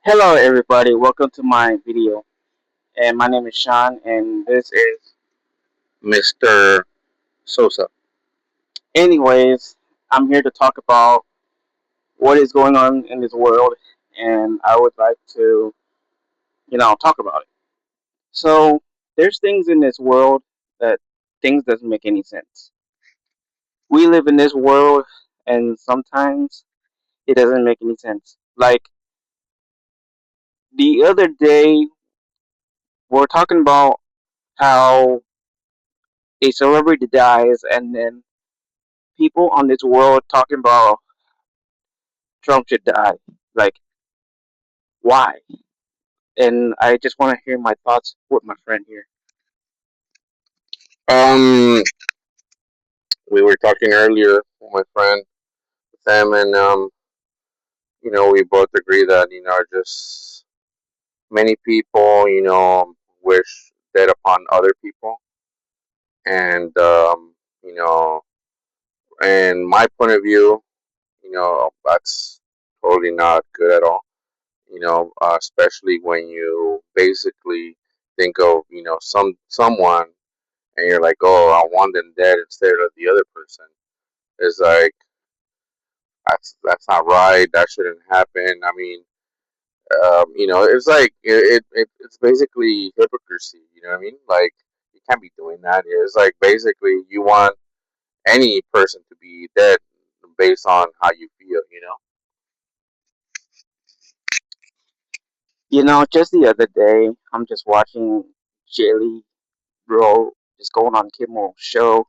Hello everybody, welcome to my video. And my name is Sean and this is Mr. Sosa. anyways, I'm here to talk about what is going on in this world and I would like to, talk about it. So, there's things in this world that things doesn't make any sense. We live in this world and sometimes it doesn't make any sense. Like the other day we're talking about how a celebrity dies and then people on this world talking about Trump should die. Like, why? And I just want to hear my thoughts with my friend here. Um, we were talking earlier with my friend Sam, and we both agree that just many people, wish dead upon other people, and you know, and my point of view, that's totally not good at all. Especially when you basically think of someone, and you're like, oh, I want them dead instead of the other person. It's like that's not right. That shouldn't happen. I mean, it's like it's basically hypocrisy. You know what I mean? Like you can't be doing that. It's like basically you want any person to be dead based on how you feel. Just the other day, I'm just watching Jelly Roll just going on Kimmel's show,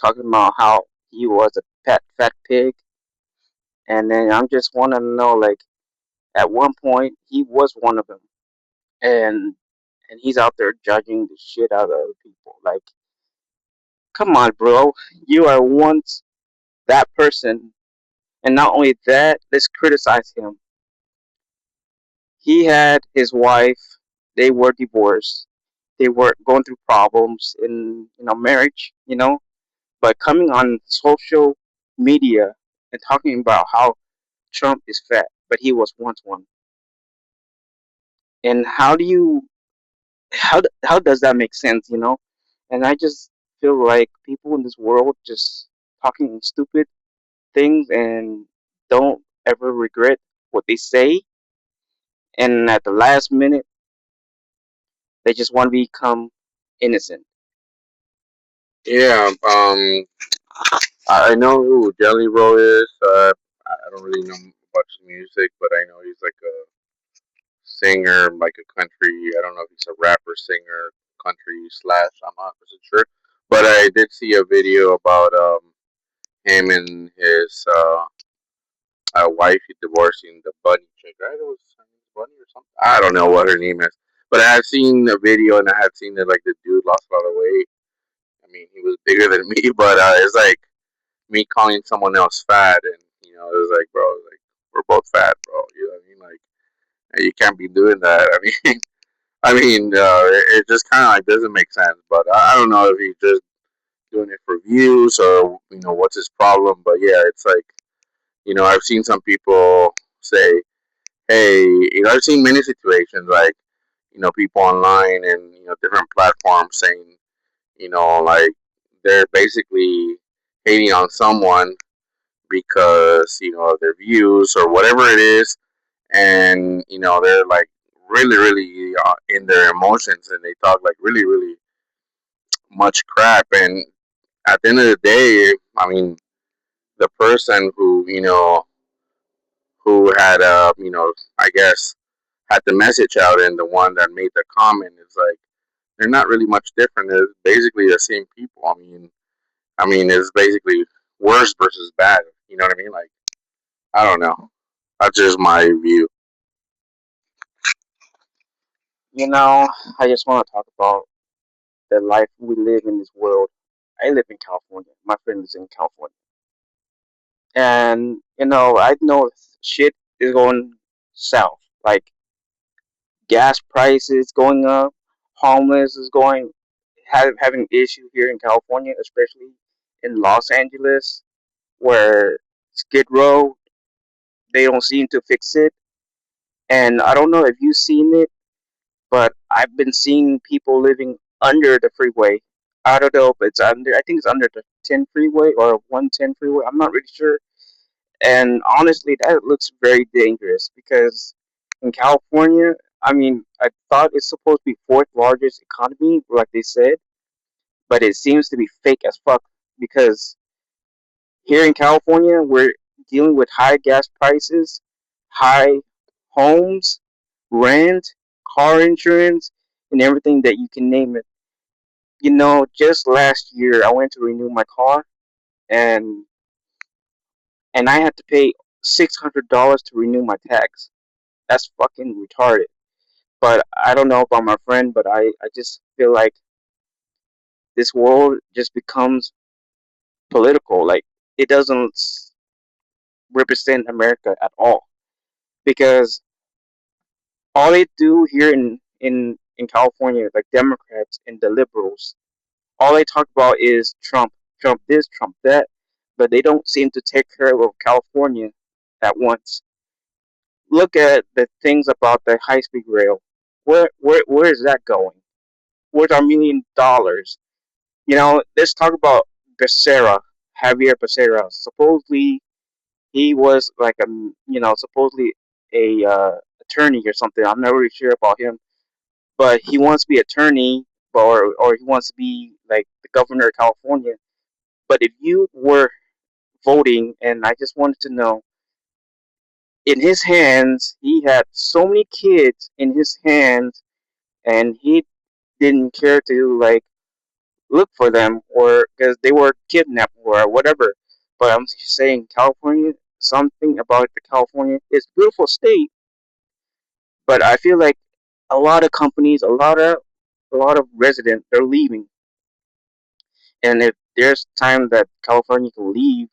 talking about how he was a pet fat pig, and then I'm just want to know, like, at one point he was one of them, and he's out there judging the shit out of other people. Like, come on, bro, you are once that person, and not only that, let's criticize him. He had his wife, they were divorced, they were going through problems in marriage, but coming on social media and talking about how Trump is fat, but he was once one. And how does that make sense? And I just feel like people in this world just talking stupid things and don't ever regret what they say, and at the last minute they just want to become innocent. Yeah. I know who Jelly Roll is. I don't really know much music, but I know he's like a singer, like a country. I don't know if he's a rapper, singer, country slash. I'm not 100% sure, but I did see a video about him and his wife divorcing the bunny chick. Right? It was her name's Bunny or something. I don't know what her name is, but I had seen the video and I had seen that like the dude lost a lot of weight. I mean, he was bigger than me, but it's like me calling someone else fat, and it was like, bro, like we're both fat, bro. You know what I mean? Like, you can't be doing that. I mean, it just kind of like doesn't make sense. But I don't know if he's just doing it for views or what's his problem. But yeah, it's like I've seen some people say, hey, I've seen many situations like people online and different platforms saying like they're basically hating on someone because of their views or whatever it is, and they're like really in their emotions, and they talk like really much crap. And at the end of the day, I mean, the person who who had I guess had the message out, and the one that made the comment is like they're not really much different. They're basically the same people. I mean, it's basically worse versus bad. You know what I mean? Like, I don't know. That's just my view. You know, I just want to talk about the life we live in this world. I live in California. My friend is in California. And, I know shit is going south. Like, gas prices going up, homeless is having issue here in California, especially in Los Angeles, where Skid Row, they don't seem to fix it. And I don't know if you've seen it, but I've been seeing people living under the freeway. I don't know if it's under. I think it's under the 10 freeway or 110 freeway. I'm not really sure. And honestly, that looks very dangerous because in California, I mean, I thought it's supposed to be fourth largest economy, like they said, but it seems to be fake as fuck because here in California, we're dealing with high gas prices, high homes, rent, car insurance, and everything that you can name it. You know, just last year I went to renew my car and I had to pay $600 to renew my tax. That's fucking retarded. But I don't know about my friend, but I just feel like this world just becomes political. Like it doesn't represent America at all because all they do here in California, like Democrats and the liberals, all they talk about is Trump, Trump this, Trump that, but they don't seem to take care of California at once. Look at the things about the high speed rail. Where is that going? Where's our $1 million? You know, let's talk about Becerra, Javier Becerra. Supposedly he was like a supposedly a attorney or something. I'm not really sure about him, but he wants to be attorney, or he wants to be like the governor of California. But if you were voting, and I just wanted to know, in his hands, he had so many kids in his hands, and he didn't care to like look for them or because they were kidnapped or whatever. But I'm saying California, something about the California is a beautiful state, but I feel like a lot of companies, a lot of residents, they're leaving. And if there's time that California can leave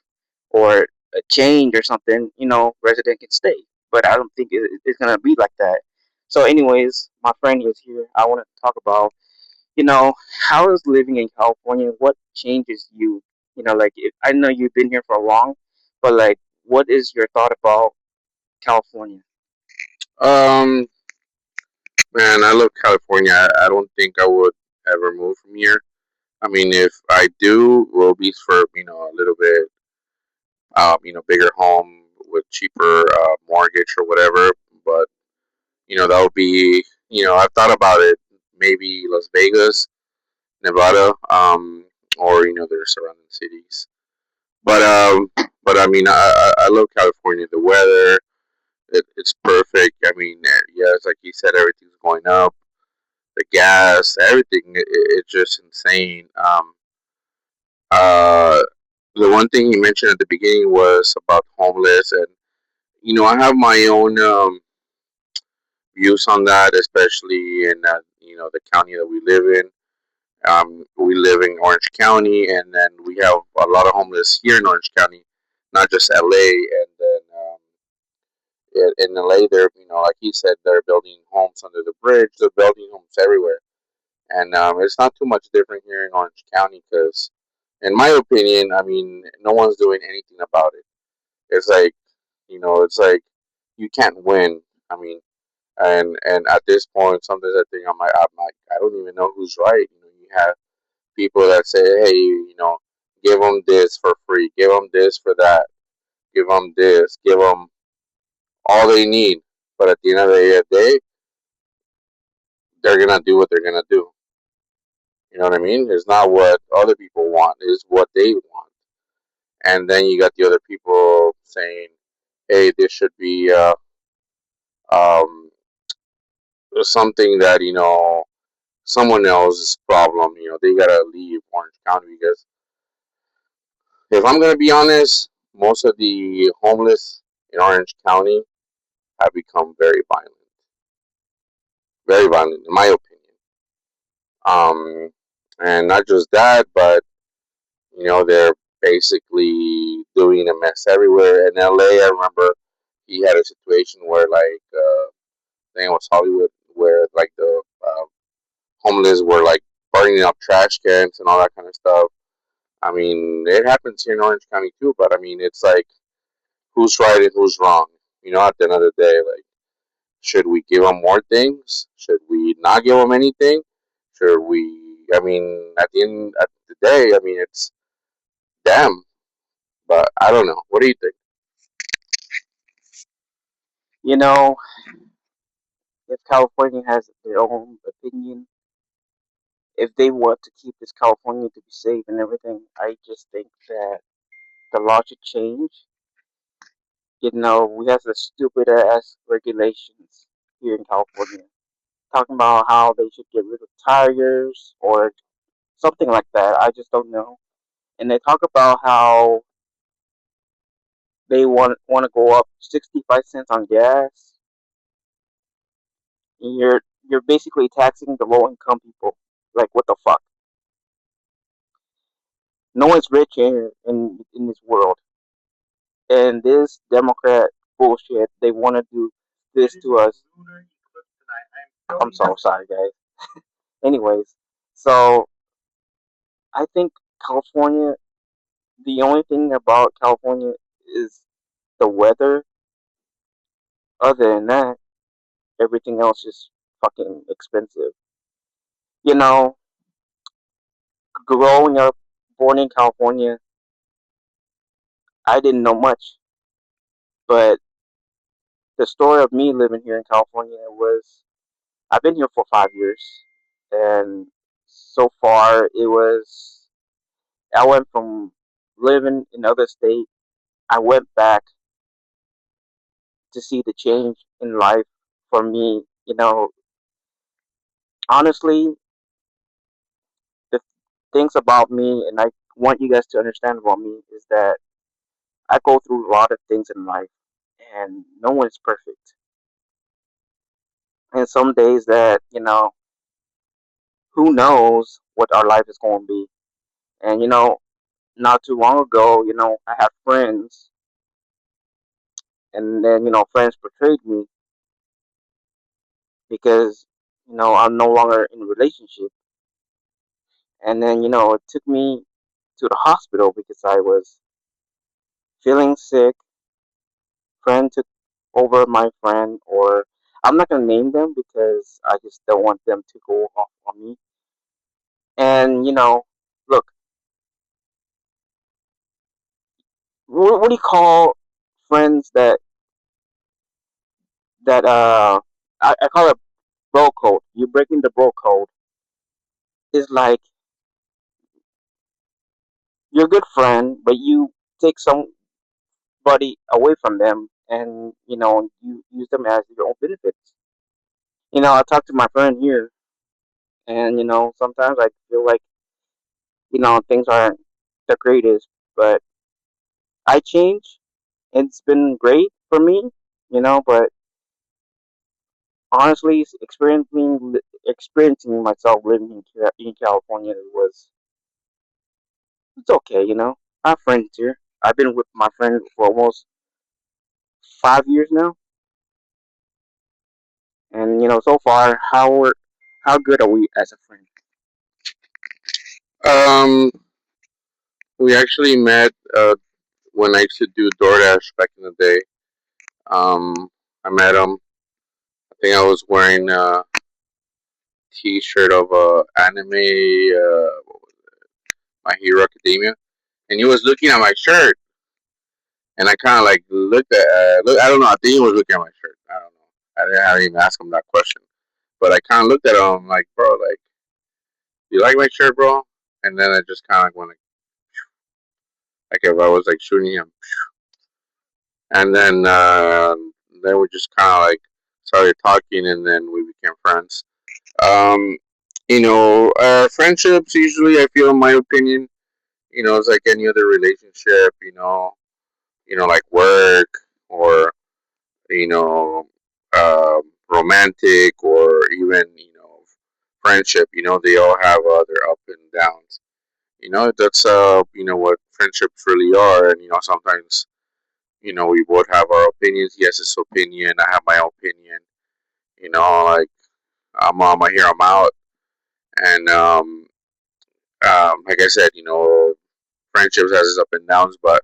or a change or something, resident can stay. But I don't think it's gonna be like that. So, anyways, my friend is here. I want to talk about, how is living in California? What changes you? Like I know you've been here for long, but like, what is your thought about California? Um, Man, I love California. I don't think I would ever move from here. I mean, if I do, it will be for a little bit, bigger home with cheaper mortgage or whatever. But that would be, I've thought about it. Maybe Las Vegas, Nevada, or the surrounding cities. But but I mean, I love California. The weather, it's perfect. I mean, yes, like you said, everything's going up. The gas, everything, it's just insane. Uh, the one thing you mentioned at the beginning was about homeless, and I have my own views on that, especially in the county that we live in. We live in Orange County, and then we have a lot of homeless here in Orange County, not just LA. And then in LA, they're like he said, they're building homes under the bridge. They're building homes everywhere, and it's not too much different here in Orange County because, in my opinion, I mean, no one's doing anything about it. It's like it's like you can't win. I mean, and at this point, sometimes I'm like, I don't even know who's right. You have people that say, hey, give them this for free, give them this for that, give them this, give them all they need. But at the end of the day, they're gonna do what they're gonna do. You know what I mean? It's not what other people want; it's what they want. And then you got the other people saying, "Hey, this should be um, something that someone else's problem. They gotta leave Orange County because if I'm gonna be honest, most of the homeless in Orange County have become very violent, in my opinion. Um, and not just that, but they're basically doing a mess everywhere. In LA, I remember he had a situation where like I think it was Hollywood, where like the homeless were like burning up trash cans and all that kind of stuff. I mean, it happens here in Orange County too, but I mean, it's like who's right and who's wrong. At the end of the day, like Should we give them more things? Should we not give them anything? Should we? I mean, at the end of the day, I mean, it's them. But I don't know. What do you think? You know, if California has their own opinion, if they want to keep this California to be safe and everything, I just think that the law should change. You know, we have the stupid ass regulations here in California, talking about how they should get rid of tires or something like that. I just don't know. And they talk about how they want to go up 65 cents on gas. And you're basically taxing the low income people. Like what the fuck? No one's rich in this world. And this Democrat bullshit, they want to do this to us. I'm so sorry, guys. Anyways, so I think California, the only thing about California is the weather. Other than that, everything else is fucking expensive. You know, growing up, born in California, I didn't know much, but the story of me living here in California was I've been here for 5 years, and so far it was I went from living in other state. I went back to see the change in life for me. You know, honestly, the things about me, and I want you guys to understand about me, is that I go through a lot of things in life, and no one is perfect. And some days that who knows what our life is going to be. And not too long ago, I had friends, and then friends betrayed me because I'm no longer in a relationship. And then it took me to the hospital because I was feeling sick. Friend took over my friend, or I'm not gonna name them because I just don't want them to go off on me. And look, what do you call friends that I call it bro code. You breaking the bro code is like you're a good friend, but you take somebody away from them, and you use them as your own benefits. I talk to my friend here, and sometimes I feel like things aren't the greatest, but I change. It's been great for me, but honestly, experiencing myself living in California was it's okay. I have friends here. I've been with my friend for almost 5 years now, and so far, how good are we as a friend? Um, we actually met when I used to do DoorDash back in the day. I met him. I think I was wearing a T-shirt of anime, My Hero Academia, and he was looking at my shirt, and I kind of like looked at, look, I don't know, I think he was looking at my shirt. I don't know. I didn't even ask him that question, but I kind of looked at him like, bro, like, you like my shirt, bro? And then I just kind of like went like if I was like shooting him, and then we just kind of like started talking, and then we became friends. Um, friendships usually, I feel, in my opinion, it's like any other relationship. Like work or you know, romantic or even friendship. They all have their up and downs. That's what friendships really are, and sometimes we both have our opinions. He has his opinion, I have my opinion. Like I'm on my here, I'm out, and like I said, friendships has its up and downs, but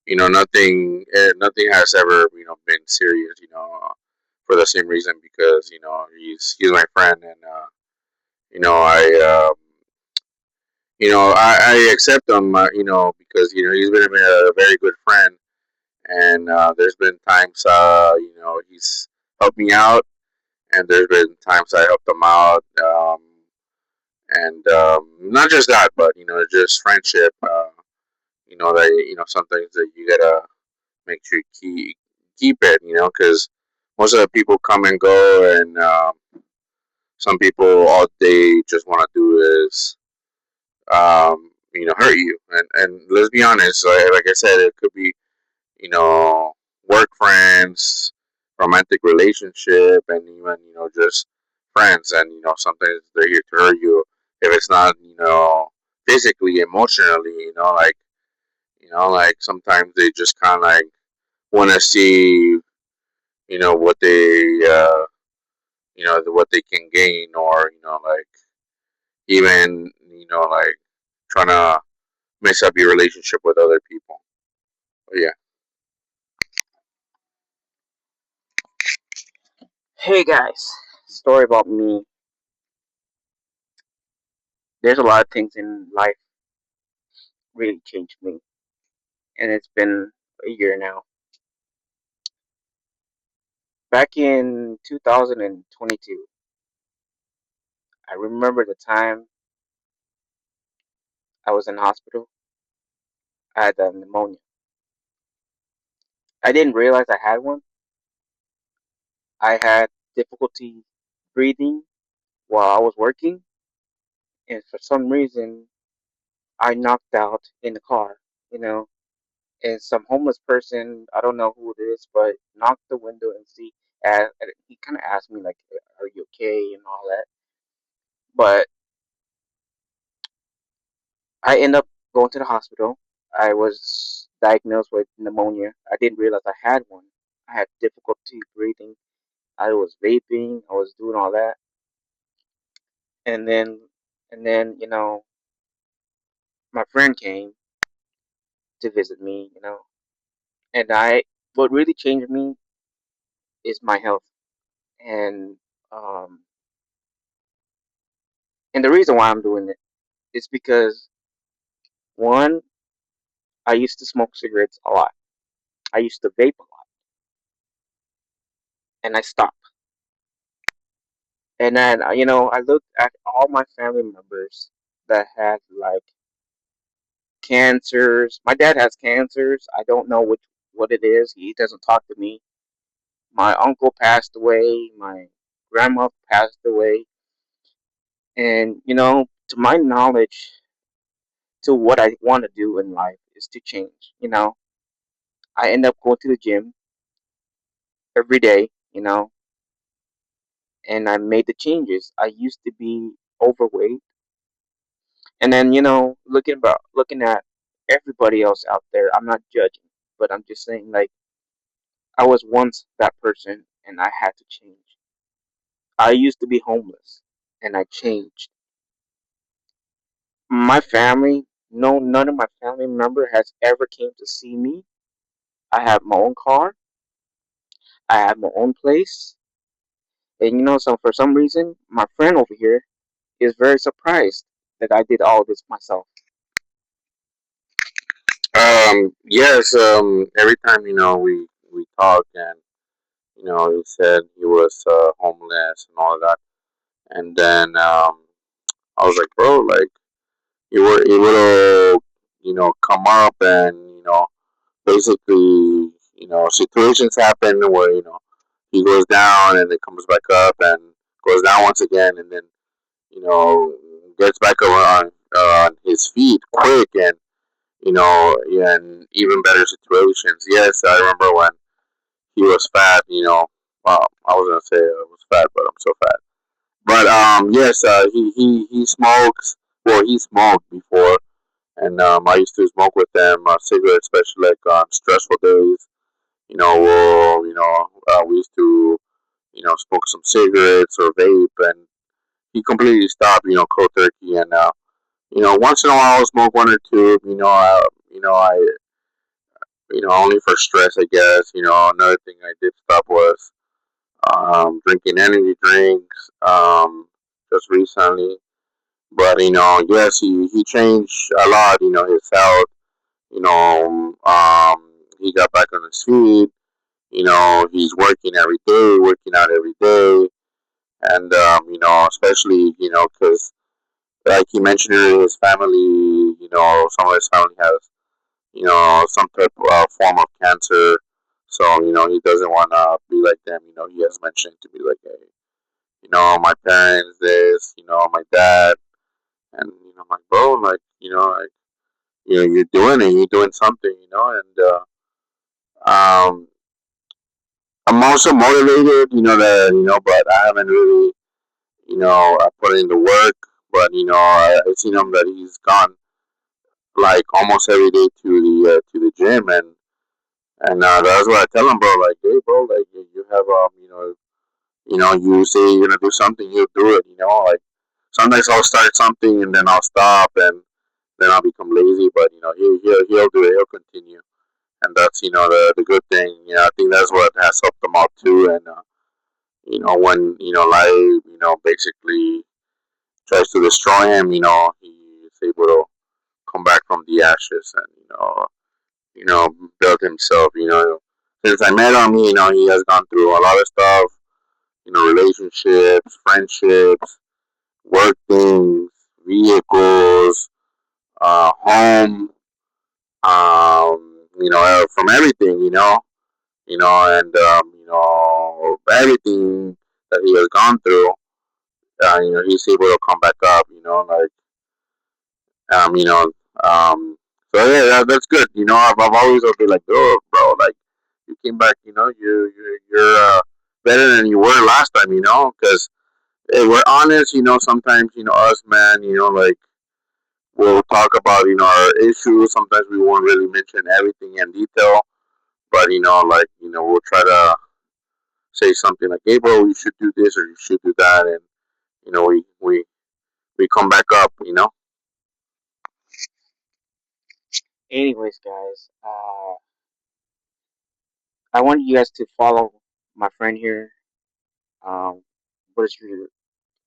nothing has ever been serious. for the same reason because he's my friend and you know I I accept him because he's been a very good friend and there's been times he's helped me out and there's been times I helped him out and not just that but just friendship that sometimes that you gotta make sure you keep it because most of the people come and go and some people all they just want to do is hurt you and let's be honest like I said it could be you know work friends romantic relationship and even just friends and sometimes they're here to hurt you if it's not physically emotionally like sometimes they just kind of like want to see what they what they can gain or like even like trying to mess up your relationship with other people. But yeah. Hey guys, story about me. There's a lot of things in life really changed me, and it's been a year now. Back in 2022, I remember the time I was in hospital. I had pneumonia. I didn't realize I had one. I had difficulty breathing while I was working, and for some reason, I knocked out in the car. You know, and some homeless person, I don't know who it is, but knocked the window and and he kind of asked me like, "Are you okay?" and all that. But I ended up going to the hospital. I was diagnosed with pneumonia. I didn't realize I had one. I had difficulty breathing. I was vaping. I was doing all that, and then my friend came to visit me. And what really changed me is my health, and um, and the reason why I'm doing it is because one, I used to smoke cigarettes a lot. I used to vape a lot, and I stopped. And then I looked at all my family members that had like cancers. My dad has cancers. I don't know what it is. He doesn't talk to me. My uncle passed away. My grandma passed away. And to my knowledge, to what I want to do in life is to change. I end up going to the gym every day. And I made the changes. I used to be overweight, and then looking at everybody else out there. I'm not judging, but I'm just saying like I was once that person, and I had to change. I used to be homeless, and I changed. My family, no, none of my family member has ever came to see me. I have my own car. I have my own place, and so for some reason, my friend over here is very surprised that I did all this myself. Yes. Every time we talk and he said he was homeless and all of that, and then I was like, bro, like you were able to come up and basically situations happen where he goes down and then comes back up and goes down once again and then you know gets back on his feet quick and and even better situations. Yes, I remember when he was fat. Well, I was gonna say I was fat, but I'm so fat. But yes, he smokes. Well, he smoked before, and I used to smoke with them cigarettes, especially like on stressful days. We used to smoke some cigarettes or vape, and he completely stopped. Cold turkey, and once in a while I'll smoke one or two. I only for stress, I guess. Another thing I did stop was drinking energy drinks just recently. But yes, he changed a lot. His health. He got back on his feet. He's working every day, working out every day, and especially because like he mentioned earlier, his family, some of his family has some type of form of cancer. So he doesn't want to be like them. He has mentioned to be like, hey, my parents, this, my dad, and my bro, like you're doing it, you're doing something, and I'm also motivated, that but I haven't really, put in the work. But I've seen him that he's gone like almost every day to the gym, and that's what I tell him, bro. Like, hey, bro, like you have you say you're gonna do something, you do it. Like sometimes I'll start something and then I'll stop and then I'll become lazy. But he'll do it. He'll continue, and that's the good thing. I think that's what has helped him out too. And when life basically tries to destroy him, he's able to come back from the ashes and build himself. Since I met him, he has gone through a lot of stuff. Relationships, friendships, work things, vehicles, home, from everything, and everything that he has gone through, he's able to come back up, like, um, you know, um, so yeah, that's good. I've always been like, oh, bro, like, you came back, you're better than you were last time, because if we're honest, sometimes, us, man, like, we'll talk about, our issues. Sometimes we won't really mention everything in detail, but, like, we'll try to say something like, hey, bro, you should do this or you should do that. And, we come back up, Anyways, guys, I want you guys to follow my friend here. Um, what is your?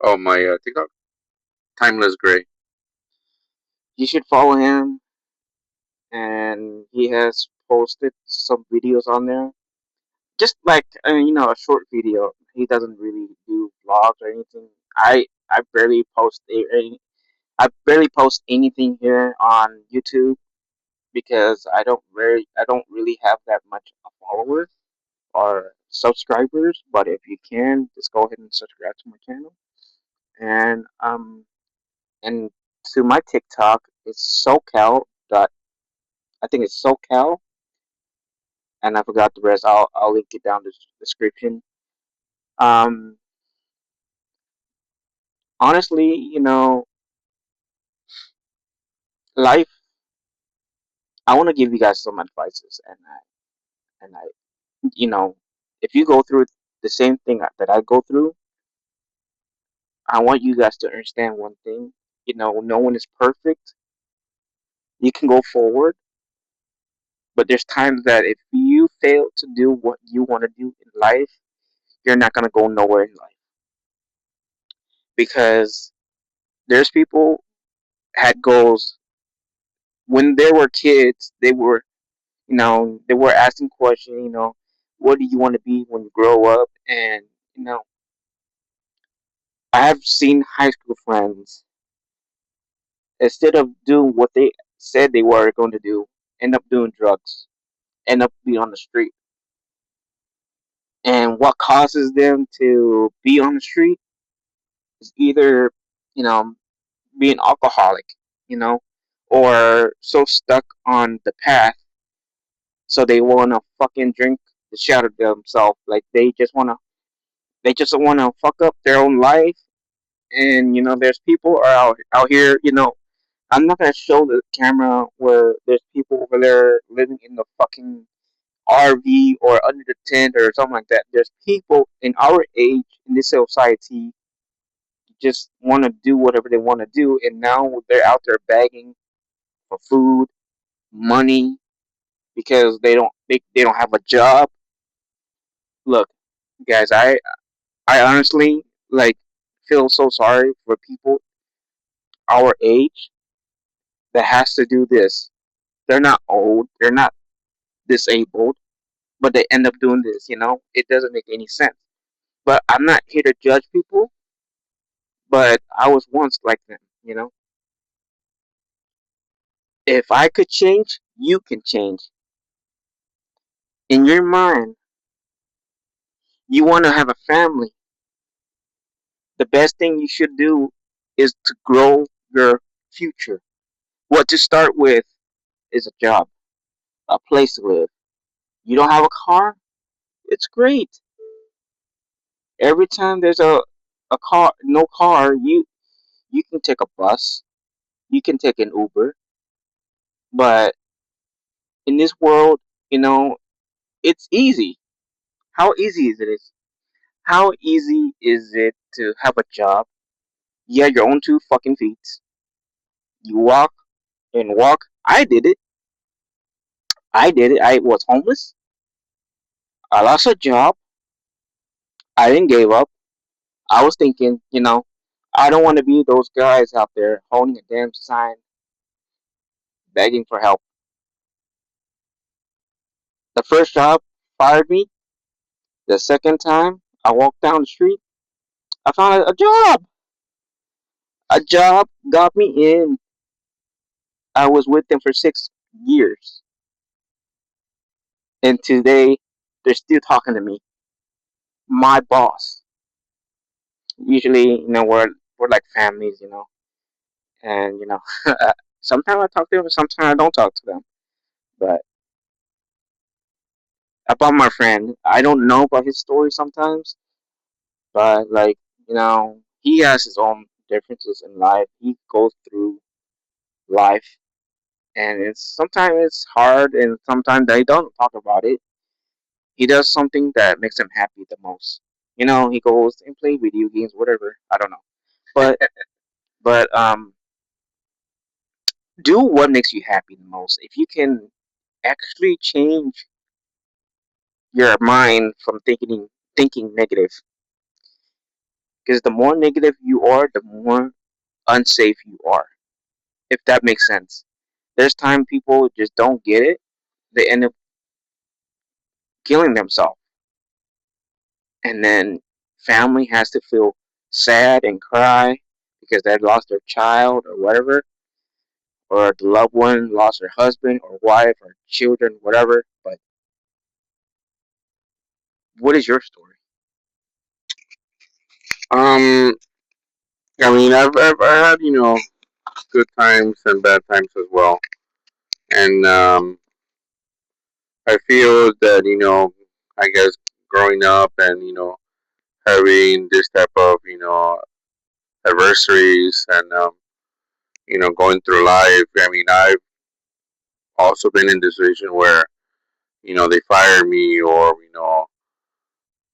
Oh, my TikTok, Timeless Gray. You should follow him, and he has posted some videos on there. Just like a short video. He doesn't really do vlogs or anything. I barely post I barely post anything here on YouTube because I don't really have that much followers or subscribers. But if you can, just go ahead and subscribe to my channel. And and to my TikTok, it's SoCal dot. I think it's SoCal, and I forgot the rest. I'll link it down in the description. Um, honestly, life. I want to give you guys some advices, and I, you know, if you go through the same thing that I go through, I want you guys to understand one thing. No one is perfect. You can go forward, but there's times that if you fail to do what you want to do in life, you're not gonna go nowhere in life because there's people had goals when they were kids. They were asking questions. What do you want to be when you grow up? And you know, I have seen high school friends instead of doing what they said they were going to do, end up doing drugs, end up being on the street. And what causes them to be on the street is either, you know, being alcoholic, you know, or so stuck on the path, so they want to fucking drink the shit out of themselves. Like they just want to fuck up their own life. And there's people are out here. I'm not gonna show the camera where there's people over there living in the fucking RV or under the tent or something like that. There's people in our age in this society just want to do whatever they want to do, and now they're out there begging for food, money because they don't have a job. Look, guys. I honestly like feel so sorry for people our age that has to do this. They're not old. They're not disabled, but they end up doing this. It doesn't make any sense. But I'm not here to judge people. But I was once like them. If I could change, you can change. In your mind, you want to have a family. The best thing you should do is to grow your future. What to start with is a job, a place to live. You don't have a car? It's great. Every time there's a car, no car, you can take a bus, you can take an Uber. But in this world, you know, it's easy. How easy is it? How easy is it to have a job? You have your own two fucking feet. You walk and walk. I did it. I did it. I was homeless. I lost a job. I didn't give up. I was thinking, I don't want to be those guys out there holding a damn sign begging for help. The first job fired me. The second time I walked down the street, I found a job. A job got me in. I was with them for 6 years. And today, they're still talking to me. My boss. Usually, we're like families. And, sometimes I talk to them, sometimes I don't talk to them. But about my friend, I don't know about his story sometimes. But, like, he has his own differences in life. He goes through life. And sometimes it's hard, and sometimes they don't talk about it. He does something that makes him happy the most. He goes and play video games, whatever. I don't know, but but do what makes you happy the most. If you can actually change your mind from thinking negative, because the more negative you are, the more unsafe you are. If that makes sense. There's time people just don't get it. They end up killing themselves, and then family has to feel sad and cry because they lost their child or whatever, or the loved one lost her husband or wife or children, whatever. But what is your story? Um, I mean, I've had good times and bad times as well, and I feel that I guess growing up and having this type of adversaries and going through life. I mean, I've also been in this situation where they fire me, or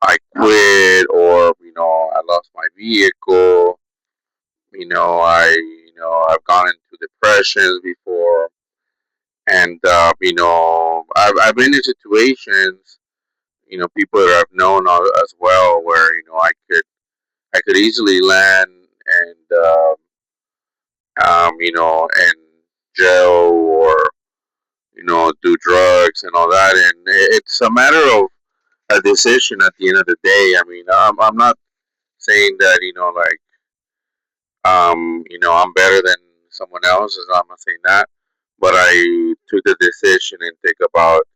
I quit, or I lost my vehicle. I've gone into depressions before, and I've been in situations, people that I've known as well, where I could easily land and in jail, or do drugs and all that, and it's a matter of a decision at the end of the day. I mean, I'm not saying that like I'm better than someone else. I'm not saying that, but I took the decision and think about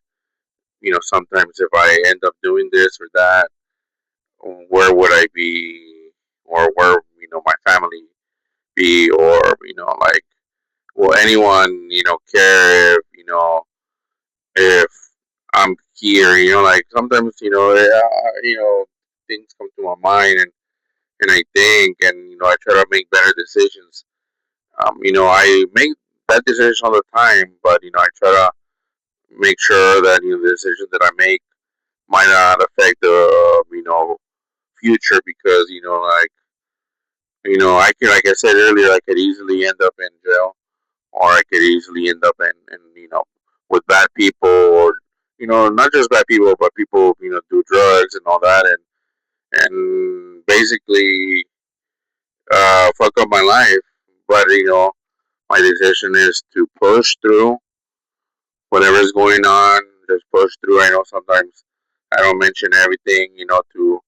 sometimes if I end up doing this or that, where would I be, or where my family be, or like, will anyone care if if I'm here? Like sometimes things come to my mind, and I think, and I try to make better decisions. I make bad decisions all the time, but I try to make sure that the decisions that I make might not affect the future, because like I can, like I said earlier, I could easily end up in jail, or I could easily end up in with bad people, or not just bad people, but people do drugs and all that, and basically fuck up my life. But my decision is to push through whatever's going on. Just push through. I know sometimes I don't mention everything, to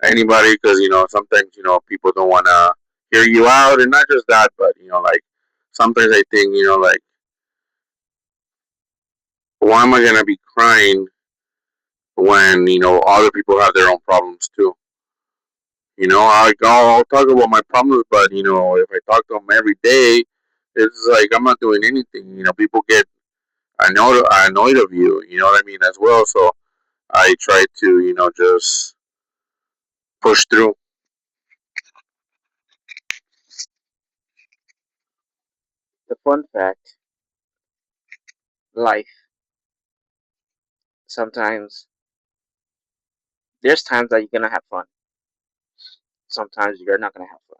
anybody because sometimes people don't want to hear you out, and not just that, but like sometimes I think like why am I gonna be crying when other people have their own problems too? I'll talk about my problems, but if I talk to them every day, it's like I'm not doing anything. People get annoyed of you. You know what I mean as well. So I try to just push through. The fun fact: life. Sometimes there's times that you're gonna have fun. Sometimes you're not gonna have fun.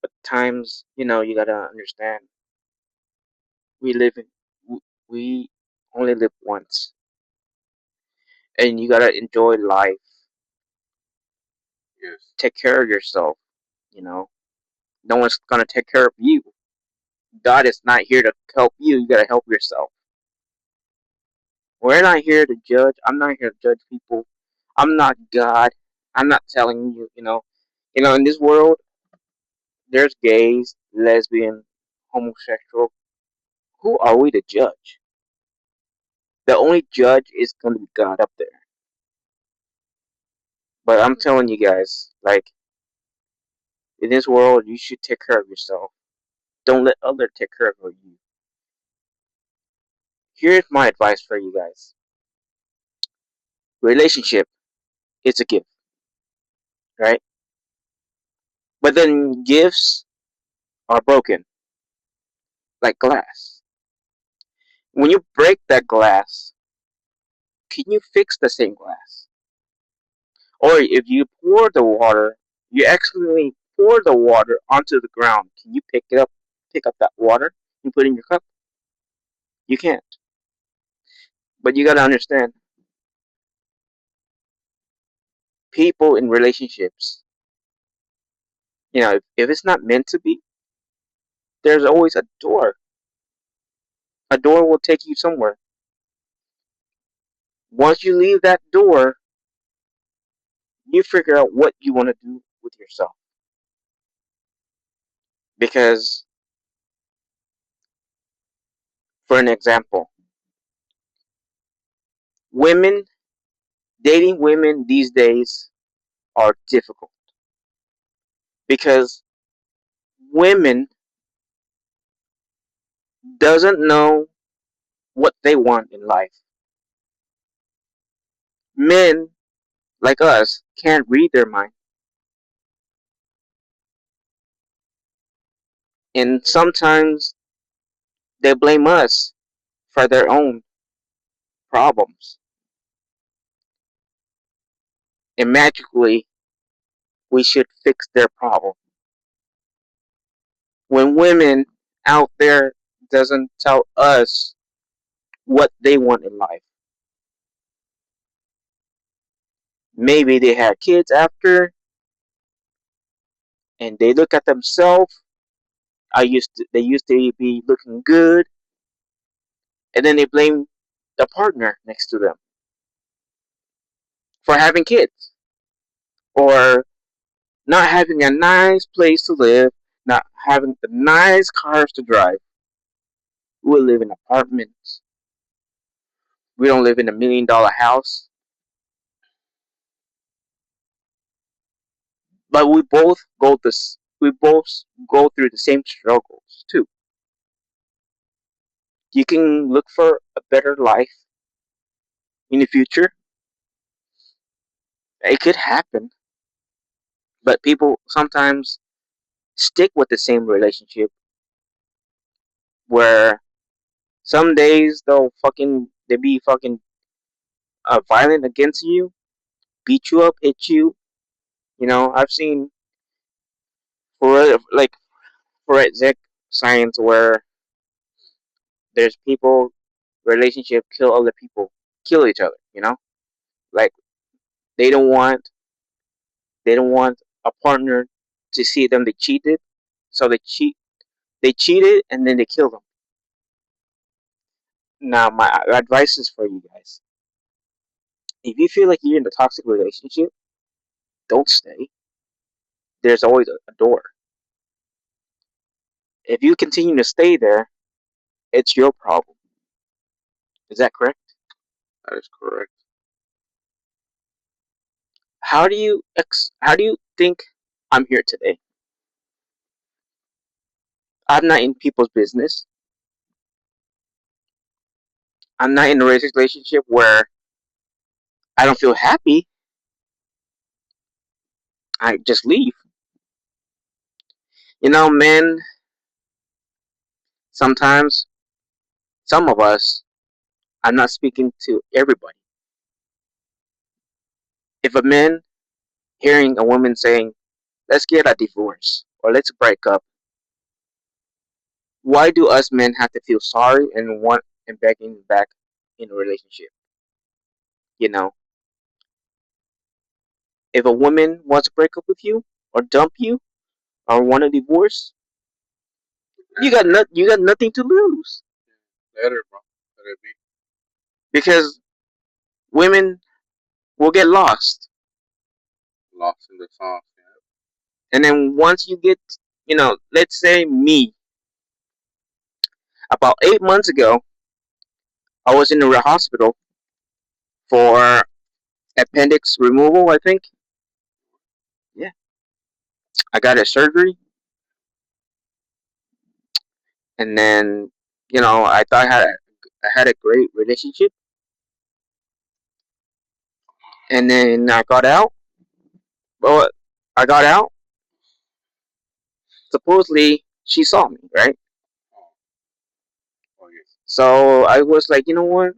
But times, you gotta understand. We live in. We only live once, and you gotta enjoy life. Yes. Take care of yourself. You know, no one's gonna take care of you. God is not here to help you. You gotta help yourself. We're not here to judge. I'm not here to judge people. I'm not God. I'm not telling you. In this world, there's gays, lesbian, homosexual. Who are we to judge? The only judge is gonna be God up there. But I'm telling you guys, like in this world, you should take care of yourself. Don't let others take care of you. Here's my advice for you guys: relationship, it's a gift, right? But then gifts are broken, like glass. When you break that glass, can you fix the same glass? Or if you pour the water, you accidentally pour the water onto the ground. Can you pick up that water and put it in your cup? You can't. But you gotta understand, people in relationships, if it's not meant to be, there's always a door. A door will take you somewhere. Once you leave that door, you figure out what you want to do with yourself. Because, for an example, women, dating women these days are difficult because women doesn't know what they want in life. Men like us can't read their mind, and sometimes they blame us for their own problems. And magically, we should fix their problem. When women out there doesn't tell us what they want in life, maybe they had kids after, and they look at themselves. They used to be looking good, and then they blame the partner next to them for having kids or not having a nice place to live, not having the nice cars to drive. We live in apartments. We don't live in $1 million house, but we both go through the same struggles too. You can look for a better life in the future. It could happen, but people sometimes stick with the same relationship where some days they be fucking violent against you, beat you up, hit you. I've seen like forensic science where there's people relationship kill other people, kill each other. Like They don't want they don't want a partner to see them they cheated, so they cheated and then they kill them. Now my advice is for you guys. If you feel like you're in a toxic relationship, don't stay. There's always a door. If you continue to stay there, it's your problem. Is that correct? That is correct. How do you think I'm here today? I'm not in people's business. I'm not in a relationship where I don't feel happy. I just leave. Men, sometimes, some of us, I'm not speaking to everybody. If a man hearing a woman saying, let's get a divorce or let's break up, why do us men have to feel sorry and want and begging back in a relationship? You know, if a woman wants to break up with you or dump you or want a divorce, you got nothing to lose Let her, bro. Let it be. because women will get lost. Lost in the sauce. Yeah. And then once you get, let's say me, about 8 months ago, I was in the hospital for appendix removal, I think. Yeah. I got a surgery. And then, I thought I had a great relationship. And then I got out. But I got out. Supposedly, she saw me, right? Oh, oh yes. So I was like, you know what?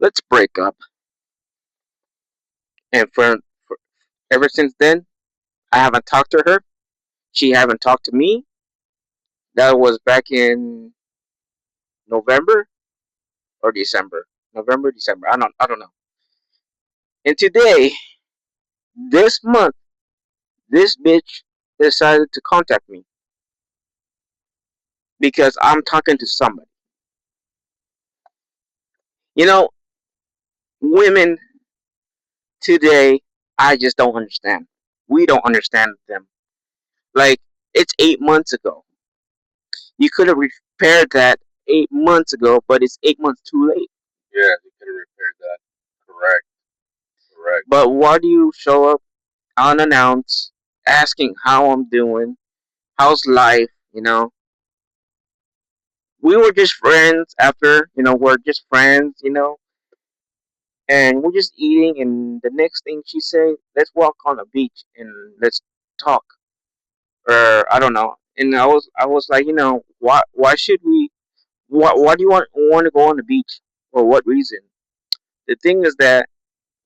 Let's break up. And for ever since then, I haven't talked to her. She haven't talked to me. That was back in November or December. November, December. I don't know. And today, this month, this bitch decided to contact me because I'm talking to somebody. You know, women today, I just don't understand. We don't understand them. Like, it's 8 months ago. You could have repaired that 8 months ago, but it's 8 months too late. Yeah, he could have repaired that. Correct. Correct. But why do you show up unannounced, asking how I'm doing, how's life? We were just friends after, we're just friends, and we're just eating. And the next thing she said, let's walk on the beach and let's talk. Or I don't know. And I was like, why should we? Why do you want to go on the beach? For what reason? The thing is that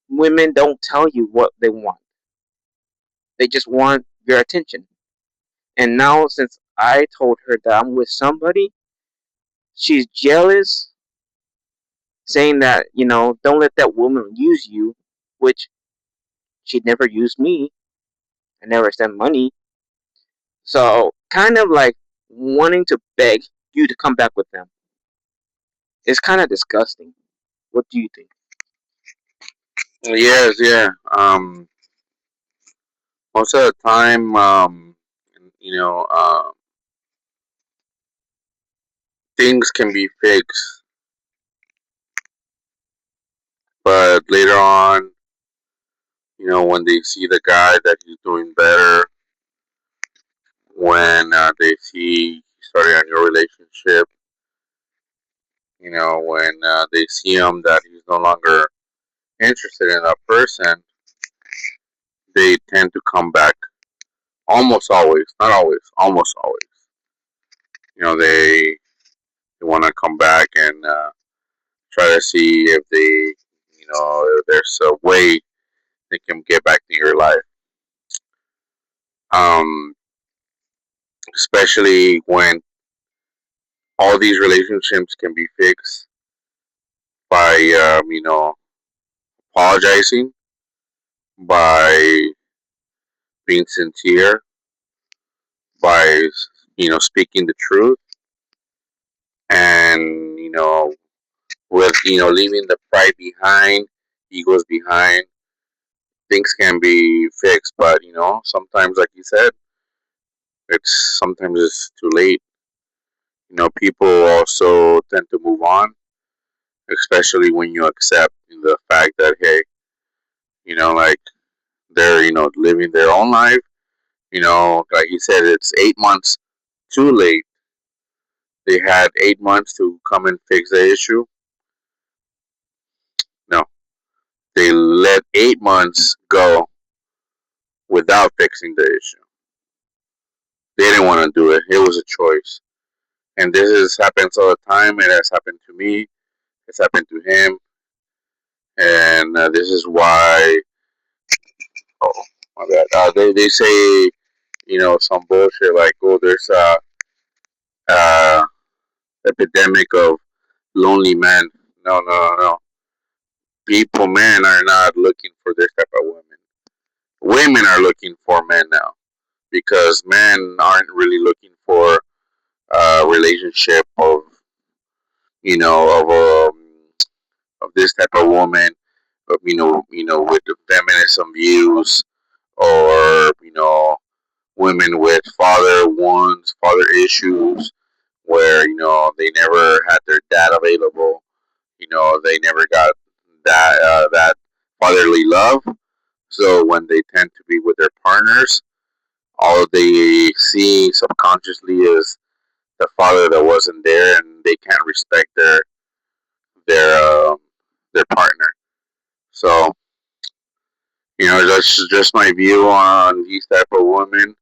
women don't tell you what they want. They just want your attention. And now, since I told her that I'm with somebody, she's jealous, saying that, don't let that woman use you, which she never used me. I never sent money. So, kind of like wanting to beg you to come back with them. It's kind of disgusting. What do you think? Yes, yeah. Most of the time, you know, things can be fixed, but later on, when they see the guy that he's doing better, when they see you started on your relationship, when they see him that he's no longer interested in that person, they tend to come back. Almost always, not always, almost always. They want to come back and try to see if if there's a way they can get back to your life. Um, Especially when all these relationships can be fixed by apologizing, by being sincere, by speaking the truth, and with leaving the pride behind, egos behind, things can be fixed. But sometimes, like you said, it's too late. People also tend to move on, especially when you accept the fact that, hey, like, they're living their own life. Like you said, it's 8 months too late. They had 8 months to come and fix the issue. No, they let 8 months go without fixing the issue. They didn't want to do it. It was a choice. And happens all the time. It has happened to me. It's happened to him. And this is why. Oh, my bad. They say, some bullshit like, oh, there's a epidemic of lonely men. No, no, no, no. Men are not looking for this type of women. Women are looking for men now, because men aren't really looking for a relationship of of this type of woman, of, with the feminism views, or women with father issues, where they never had their dad available. They never got that fatherly love. So when they tend to be with their partners, all they see subconsciously is the father that wasn't there, and they can't respect their their partner. So that's just my view on these type of women.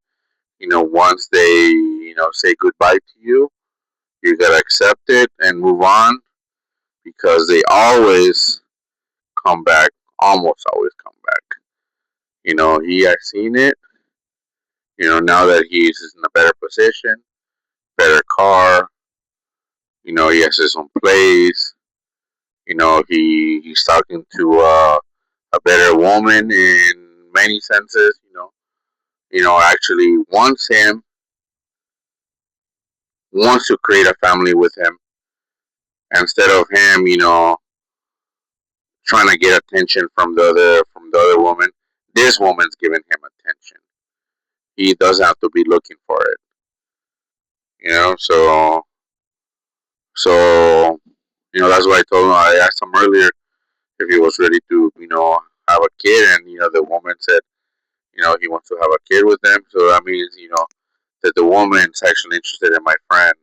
Once they say goodbye to you, you gotta accept it and move on, because they always come back. Almost always come back. He has seen it. Now that he's in a better position, better car. He has his own place. He's talking to a better woman in many senses. Actually wants to create a family with him, instead of him, trying to get attention from the other woman. This woman's giving him attention. He doesn't have to be looking for it. So that's why I told him. I asked him earlier if he was ready to have a kid, and the woman said he wants to have a kid with them. So that means that the woman's actually interested in my friend.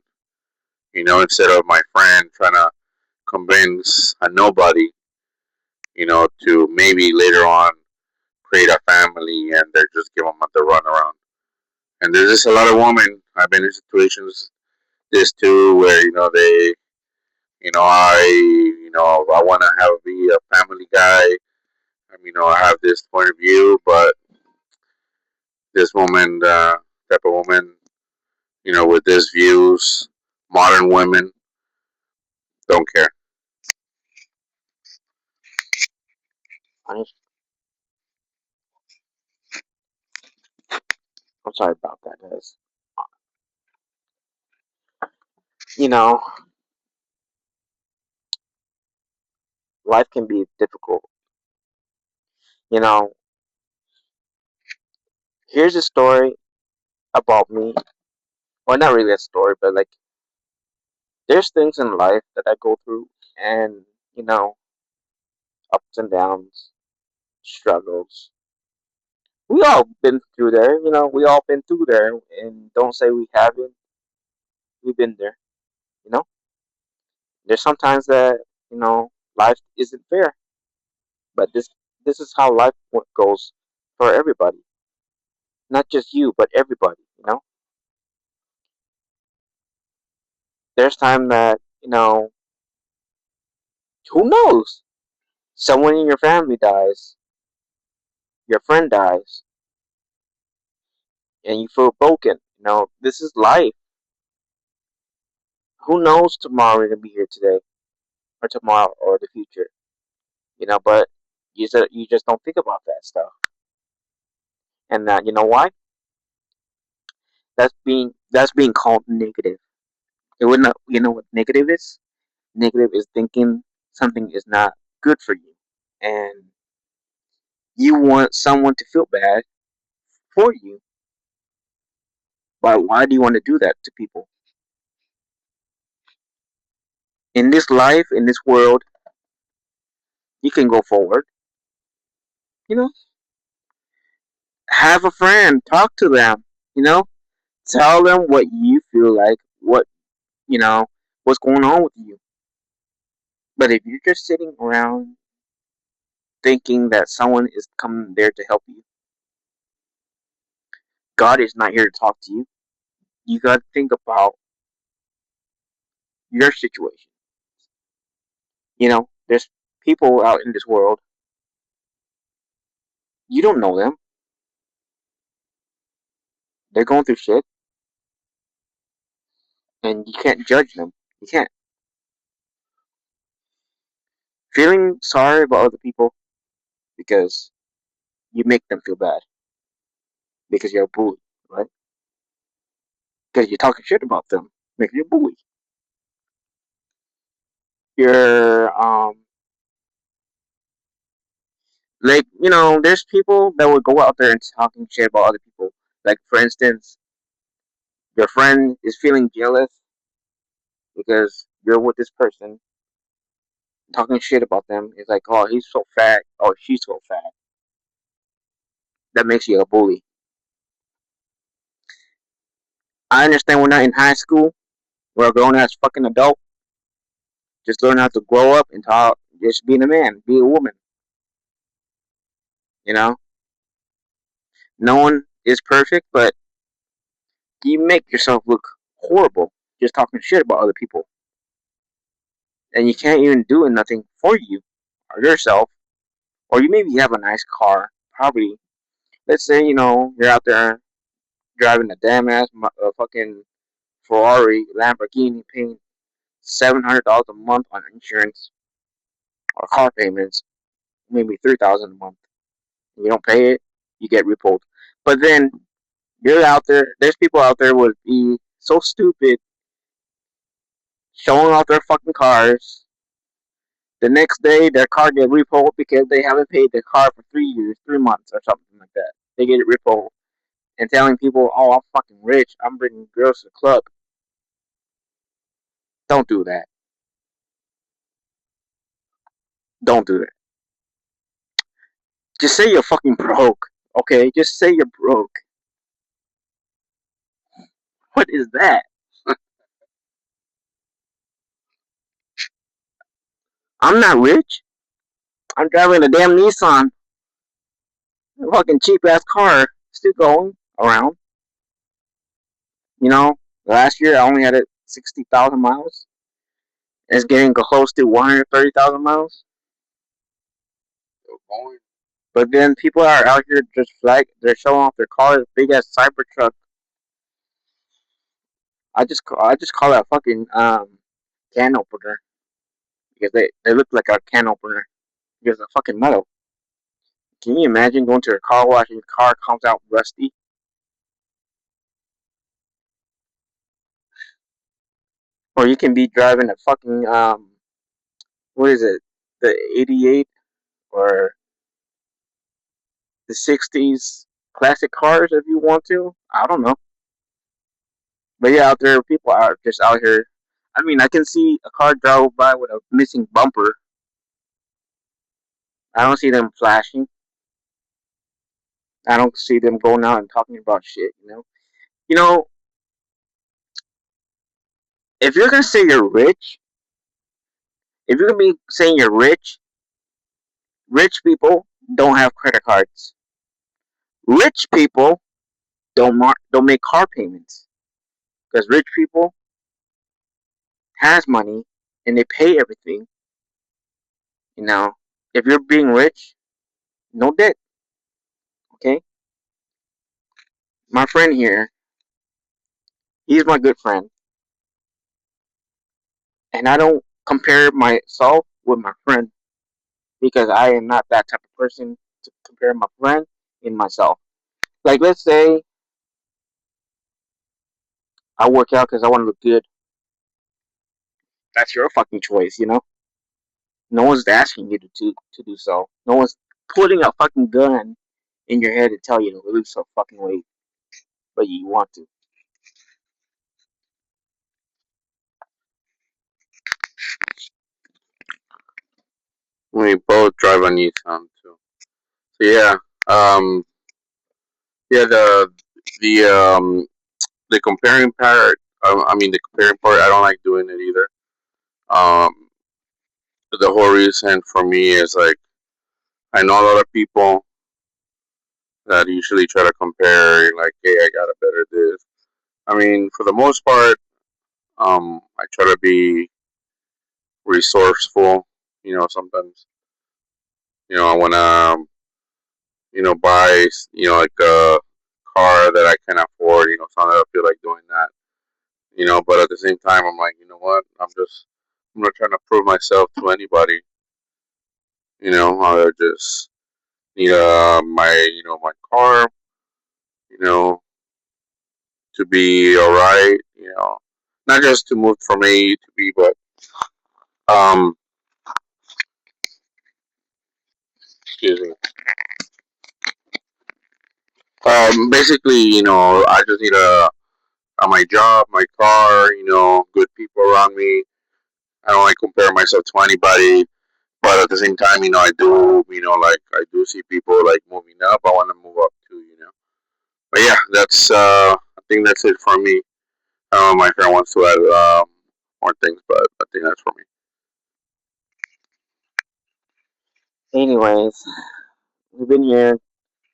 Instead of my friend trying to convince a nobody, to maybe later on create a family, and they're just giving them the runaround. And there's just a lot of women. I've been in situations this too, where they, I want to be a family guy. I have this point of view, but this woman, type of woman, with these views, modern women don't care. I'm sorry about that, guys. You know, life can be difficult. You know, here's a story about me. Well, not really a story, but like, there's things in life that I go through, and ups and downs, struggles. We all been through there. We all been through there, and don't say we haven't. We've been there. You know, there's sometimes that life isn't fair, but this is how life goes for everybody, not just you, but everybody. There's time that who knows, someone in your family dies, your friend dies, and you feel broken. This is life. Who knows tomorrow you're gonna be here today, or tomorrow, or the future. But You just don't think about that stuff. And you know why? That's being called negative. It would not. You know what negative is? Negative is thinking something is not good for you, and you want someone to feel bad for you. But why do you want to do that to people? In this life, in this world, you can go forward. You know, have a friend, talk to them. You know, tell them what you feel like, you know, what's going on with you. But if you're just sitting around thinking that someone is coming there to help you, God is not here to talk to you. You got to think about your situation. You know, there's people out in this world, you don't know them. They're going through shit, and you can't judge them. You can't. Feeling sorry about other people because you make them feel bad because you're a bully, right? Because you're talking shit about them, making you a bully. You're like, there's people that would go out there and talking shit about other people. Like, for instance, your friend is feeling jealous because you're with this person, talking shit about them. It's like, oh, he's so fat, oh, she's so fat. That makes you a bully. I understand we're not in high school. We're a grown ass fucking adult. Just learn how to grow up and talk. Just being a man, be a woman. You know, no one is perfect, but you make yourself look horrible just talking shit about other people, and you can't even do nothing for you or yourself. Or you maybe have a nice car, probably. Let's say you're out there driving a damn ass fucking Ferrari, Lamborghini, paying $700 a month on insurance or car payments, maybe 3,000 a month. You don't pay it, you get repoed. But then you're out there. There's people out there would be so stupid, showing off their fucking cars. The next day, their car get repoed because they haven't paid their car for 3 years, 3 months, or something like that. They get it repoed and telling people, "Oh, I'm fucking rich. I'm bringing girls to the club." Don't do that. Don't do that. Just say you're fucking broke. Okay, just say you're broke. What is that? I'm not rich. I'm driving a damn Nissan, a fucking cheap ass car, still going around. You know, last year I only had it 60,000 miles. It's getting close to 130,000 miles. Still going. But then people are out here just like they're showing off their cars, big ass Cybertruck. I just call that fucking can opener because they look like a can opener because of fucking metal. Can you imagine going to a car wash and your car comes out rusty? Or you can be driving a fucking what is it, the '88 or the '60s classic cars if you want to. I don't know, but yeah, out there people are just out here. I mean, I can see a car drove by with a missing bumper. I don't see them flashing. I don't see them going out and talking about shit. You know, if you're gonna say you're rich, if you're gonna be saying you're rich, rich people don't have credit cards. Rich people don't make car payments because rich people has money and they pay everything. You know, if you're being rich, no debt. Okay, my friend here, he's my good friend, and I don't compare myself with my friend because I am not that type of person to compare my friend in myself. Like, let's say I work out because I want to look good. That's your fucking choice, you know? No one's asking you to do so. No one's putting a fucking gun in your head to tell you to lose some fucking weight, but you want to. We both drive a Nissan too. So yeah, um, yeah, the comparing part. I mean, the comparing part. I don't like doing it either. Um, the whole reason for me is like I know a lot of people that usually try to compare, like, hey, I got a better this. I mean, for the most part, I try to be resourceful. Sometimes, I want to, buy, like a car that I can afford. Sometimes I feel like doing that. But at the same time, I'm like, you know what? I'm not trying to prove myself to anybody. I just need my car, you know, to be alright. Not just to move from A to B, but um, excuse me. Basically, I just need my job, my car, good people around me. I don't like compare myself to anybody, but at the same time, I do, like I do see people like moving up. I want to move up too. But yeah, I think that's it for me. My friend wants to add more things, but I think that's for me. Anyways, we've been here,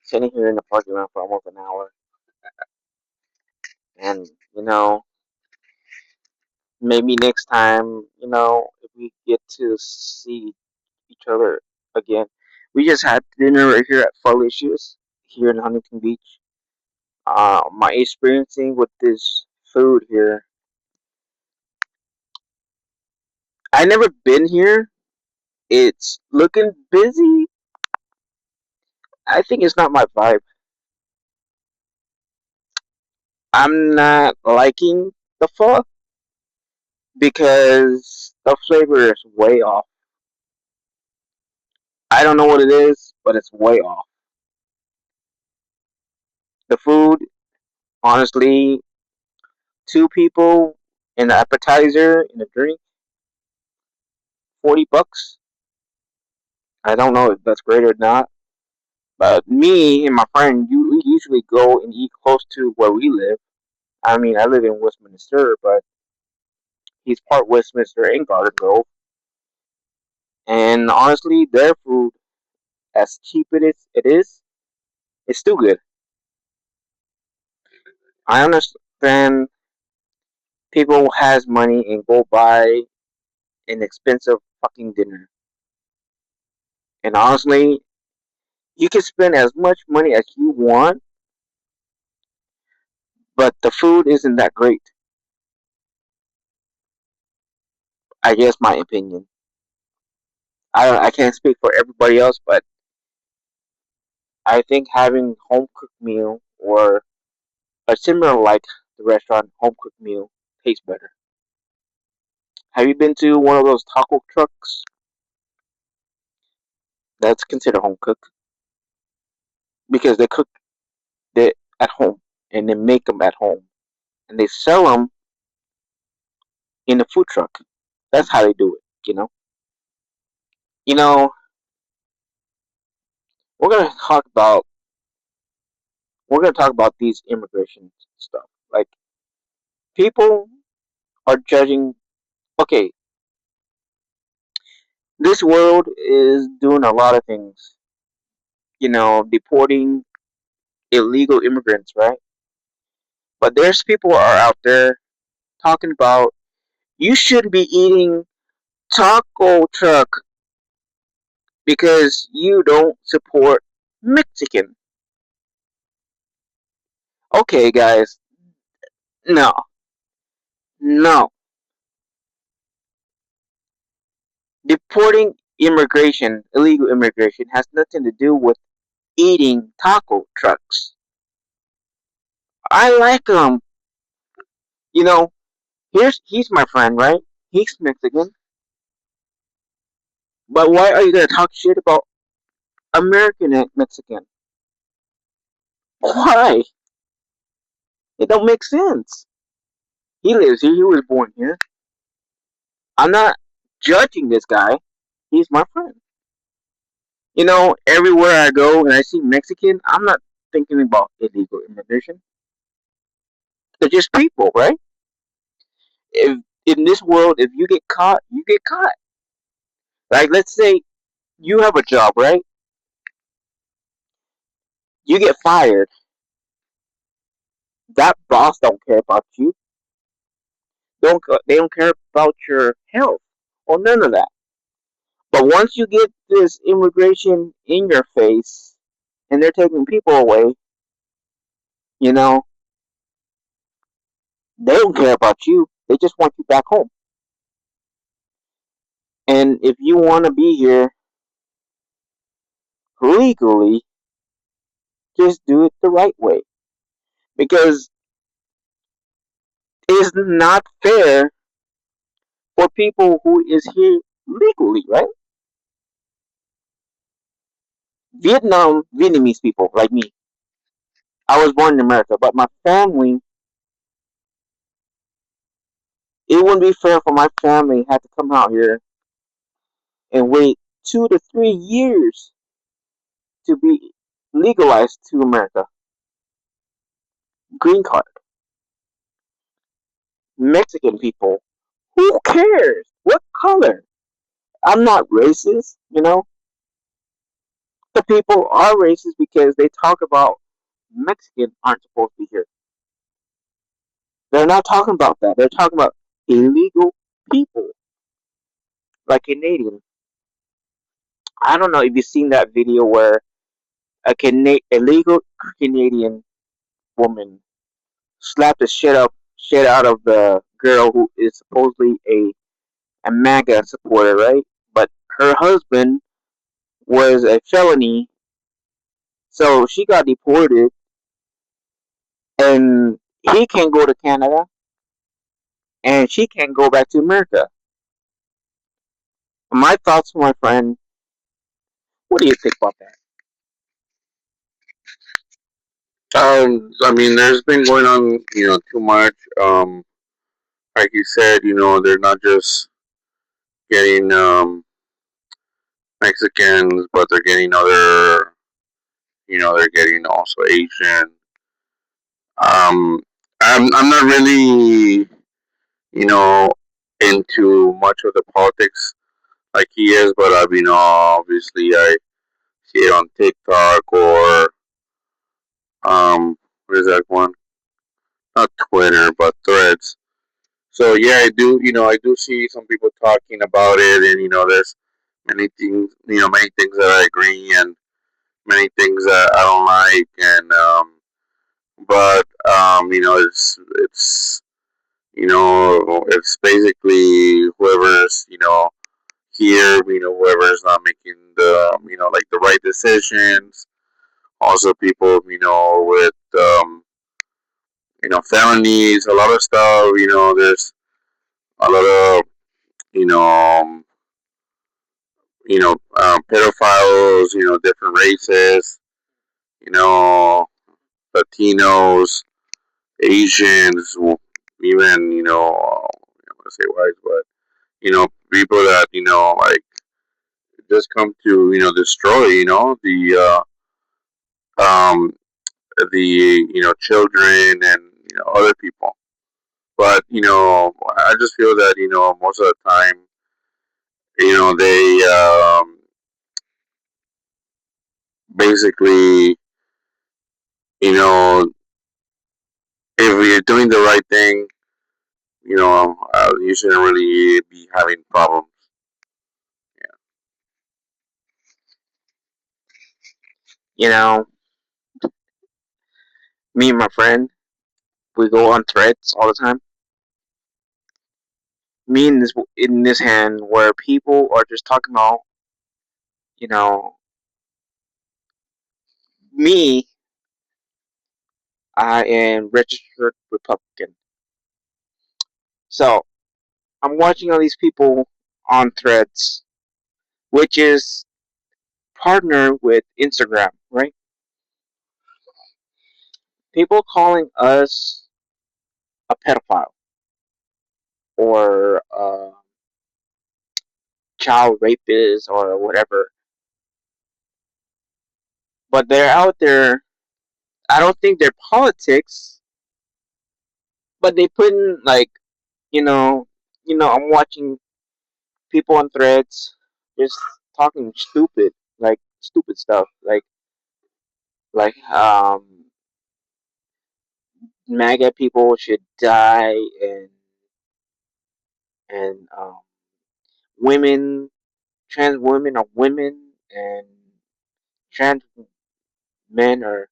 sitting here in the parking lot for almost an hour, and maybe next time, if we get to see each other again. We just had dinner right here at Felicia's here in Huntington Beach. My experiencing with this food here, I never been here. It's looking busy. I think it's not my vibe. I'm not liking the pho because the flavor is way off. I don't know what it is, but it's way off. The food, honestly, two people, an appetizer and a drink, $40. I don't know if that's great or not. But me and my friend, we usually go and eat close to where we live. I mean, I live in Westminster, but he's part Westminster and Garden Grove. And honestly, their food, as cheap it is, it's still good. I understand people has money and go buy an expensive fucking dinner. And honestly, you can spend as much money as you want, but the food isn't that great. I guess my opinion. I can't speak for everybody else, but I think having home cooked meal or a similar like the restaurant home cooked meal tastes better. Have you been to one of those taco trucks that's considered home cooked because they cook it at home and they make them at home and they sell them in a food truck. That's how they do it. You know, we're gonna talk about we're gonna talk about these immigration stuff. Like people are judging. Okay, this world is doing a lot of things. Deporting illegal immigrants, right? But there's people are out there talking about you shouldn't be eating taco truck because you don't support Mexican. Okay, guys, no, no. Deporting immigration, illegal immigration, has nothing to do with eating taco trucks. I like them. You know, he's my friend, right? He's Mexican, but why are you gonna talk shit about American and Mexican? Why? It don't make sense. He lives here. He was born here. I'm not judging this guy. He's my friend. Everywhere I go and I see Mexican, I'm not thinking about illegal immigration. They're just people, right? If in this world, if you get caught, you get caught. Like, let's say you have a job, right? You get fired. That boss don't care about you. They don't care about your health or none of that. But once you get this immigration in your face and they're taking people away, you know, they don't care about you. They just want you back home. And if you want to be here legally, just do it the right way. Because it's not fair for people who is here legally, right? Vietnamese people like me. I was born in America, but my family, it wouldn't be fair for my family had to come out here and wait 2 to 3 years to be legalized to America. Green card. Mexican people. Who cares? What color? I'm not racist. The people are racist because they talk about Mexicans aren't supposed to be here. They're not talking about that. They're talking about illegal people like Canadian. I don't know if you've seen that video where illegal Canadian woman slapped the shit out of the girl who is supposedly a MAGA supporter, right? But her husband was a felony, so she got deported, and he can't go to Canada, and she can't go back to America. My thoughts, my friend. What do you think about that? I mean, there's been going on, too much. Like you said, they're not just getting Mexicans, but they're getting other, they're getting also Asian. Um, I'm not really, you know, into much of the politics like he is, but obviously I see it on TikTok or what is that one? Not Twitter, but Threads. So yeah, I do see some people talking about it, and there's many things that I agree, and many things that I don't like, and but it's basically whoever's here, whoever's not making the like the right decisions. Also, people with felonies, a lot of stuff. There's a lot of you know um, pedophiles. Different races. You know, Latinos, Asians, even I want to say whites, but people that like just come to destroy um the children and other people. But I just feel that most of the time they basically you know if you're doing the right thing, you shouldn't really be having problems. You know, me and my friend, we go on threads all the time. Me in this hand where people are just talking about you know, me, I am registered Republican. So I'm watching all these people on Threads, which is partner with Instagram, right? People calling us a pedophile or child rapist or whatever, but they're out there. I don't think they're politics, but they put in like you know, I'm watching people on Threads just talking stupid, like stupid stuff, like MAGA people should die and women, trans women are women and trans men are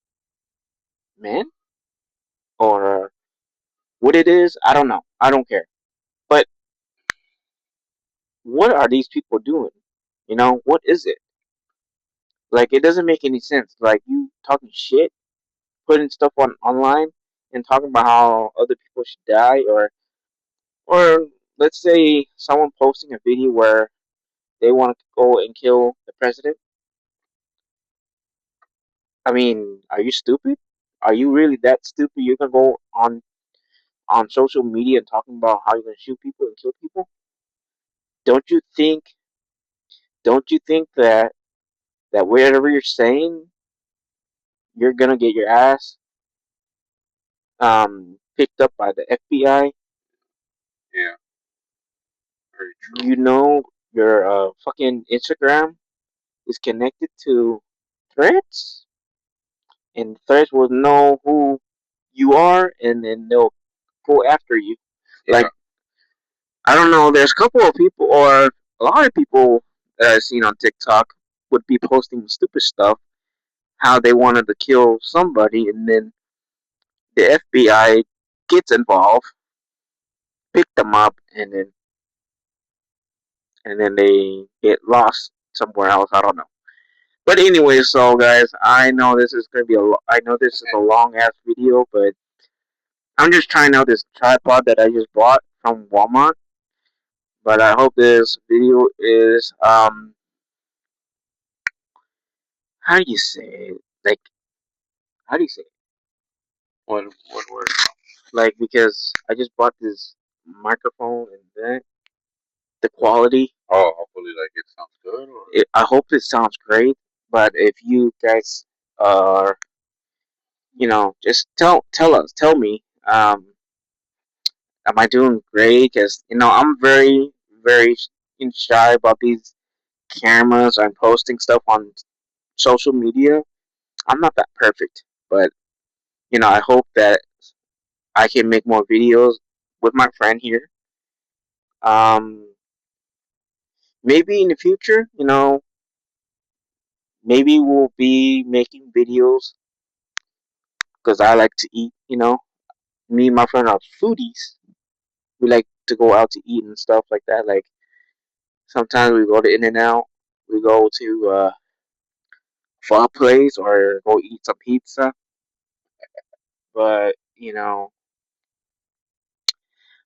men or what it is. I don't know. I don't care. But what are these people doing? What is it? Like it doesn't make any sense. Like you talking shit, putting stuff on online and talking about how other people should die or let's say someone posting a video where they want to go and kill the president. I mean, are you stupid? Are you really that stupid? You're gonna go on social media and talking about how you're gonna shoot people and kill people? Don't you think? Don't you think that whatever you're saying, you're gonna get your ass picked up by the FBI? Yeah, very true. You know your fucking Instagram is connected to Threads, and Threads will know who you are, and then they'll go after you. Yeah, Like I don't know, there's a couple of people or a lot of people that I've seen on TikTok would be posting stupid stuff, how they wanted to kill somebody, and then the FBI gets involved, pick them up, and then they get lost somewhere else. I don't know. But anyway, so guys, I know this is gonna be I know this is a long ass video, but I'm just trying out this tripod that I just bought from Walmart. But I hope this video is how do you say it? Like how do you say it? what word? Like because I just bought this microphone and then the quality. Oh, hopefully, like it sounds good. Or I hope it sounds great. But if you guys are, just tell me. Am I doing great? Because I'm very very shy about these cameras and posting stuff on social media. I'm not that perfect, but I hope that I can make more videos with my friend here. Um, maybe in the future, maybe we'll be making videos because I like to eat. Me and my friend are foodies. We like to go out to eat and stuff like that. Like sometimes we go to In and Out, we go to pho place or go eat some pizza. But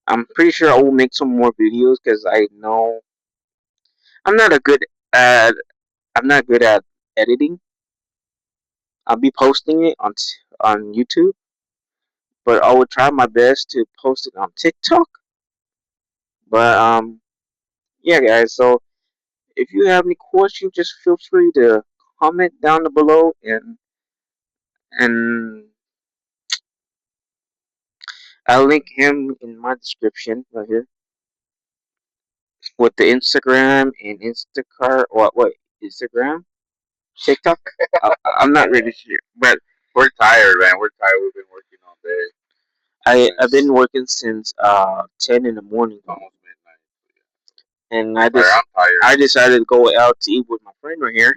I'm pretty sure I will make some more videos because I know I'm not a good at I'm not good at editing. I'll be posting it on YouTube, but I will try my best to post it on TikTok. But yeah, guys. So if you have any questions, just feel free to comment down below, and I'll link him in my description right here with the Instagram and Instacart. What Instagram? TikTok? I'm not really sure, but we're tired, man. We're tired. We've been working all day I've since been working since 10 in the morning, almost midnight. and I'm tired. I'm I tired. decided to go out to eat with my friend right here,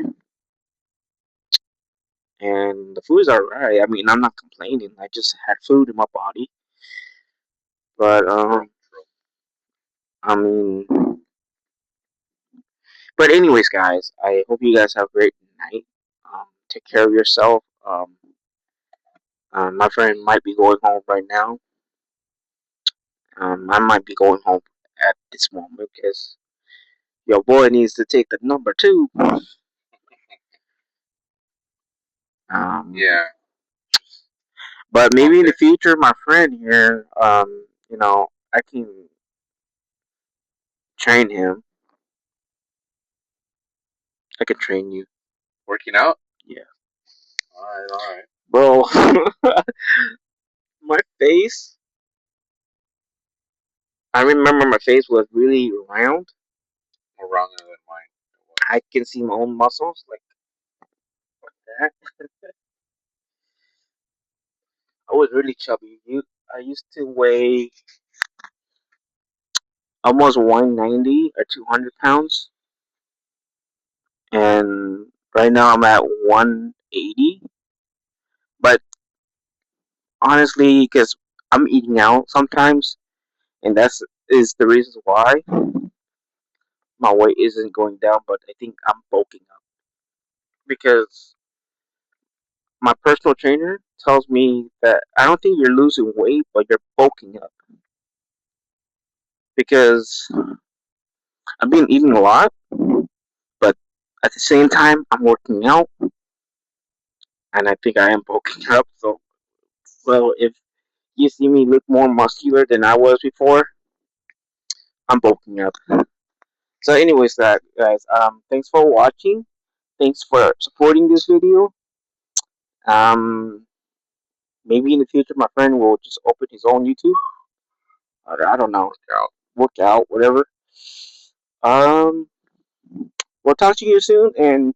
and the food is alright. I mean, I'm not complaining. I just had food in my body, but True, true. I mean, But anyways, guys, I hope you guys have a great night. Take care of yourself. My friend might be going home right now. I might be going home at this moment because your boy needs to take the number two. Yeah. But maybe in the Okay. future, my friend here, I can train him. I can train you. Working out. Yeah, All right. All right. bro. My face. I remember my face was really round. More rounder than mine. It I was. can see my own muscles like that. I was really chubby. I used to weigh almost 190 or 200 pounds, and right now I'm at 180. But honestly, because I'm eating out sometimes, and that's is the reason why my weight isn't going down. But I think I'm bulking up because my personal trainer tells me that I don't think you're losing weight, but you're bulking up because I've been eating a lot, but at the same time I'm working out, and I think I am bulking up. So, well, if you see me look more muscular than I was before, I'm bulking up. So, anyways, that guys, thanks for watching. Thanks for supporting this video. Um, maybe in the future, my friend will just open his own YouTube. Or I don't know, work out, whatever. Um, we'll talk to you soon, and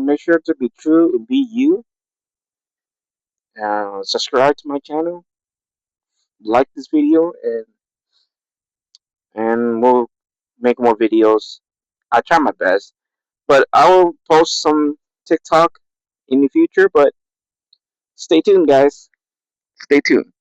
make sure to be true and be you. Subscribe to my channel, like this video, and we'll make more videos. I try my best, but I will post some TikTok in the future. But stay tuned, guys. Stay tuned.